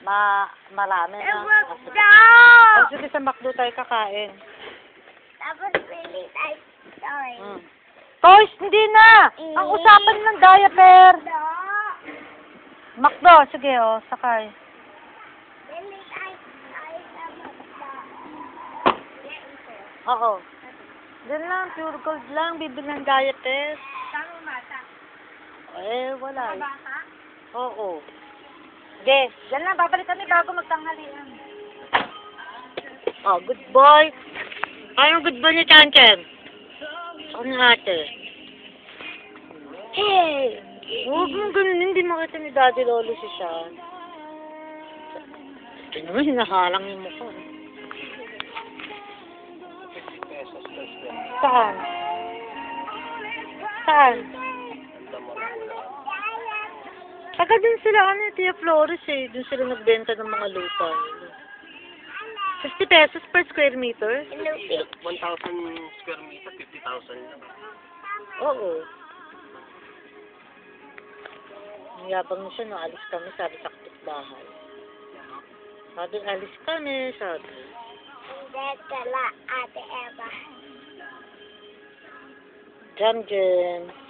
Marami na. O, sige, sa McDo tayo kakain. Tapos pili tayo toy. Toys, hindi na! Ang usapan ng diaper. McDo, sige, o, sakay. Pili tayo sa McDo. Oo. Diyan lang, pure gold lang, bibili ng diaper. Tama mata. Wala eh. Bata? Oo. Sige, diyan lang, babalik kami bago magtanghalian. Oh, good boy. Anong good boy ni Chanchen? Ako ni ate. Hey! Huwag mong ganun, hindi makita ni Daddy Lolo si Sean. Ito naman, hinahalang yung mukha. Saan? Saan? Taga din sila, Tia Flores eh. Doon sila nagbenta ng mga lupa. 50 pesos per square meter? 1,000 square meter, 50,000 lang. Oo. Ang yabang niya siya, no, alis kami, sabi sa kapitbahay. Sabi, alis kami, sabi. Hindi tala, Ate Eva. Jam, Jam.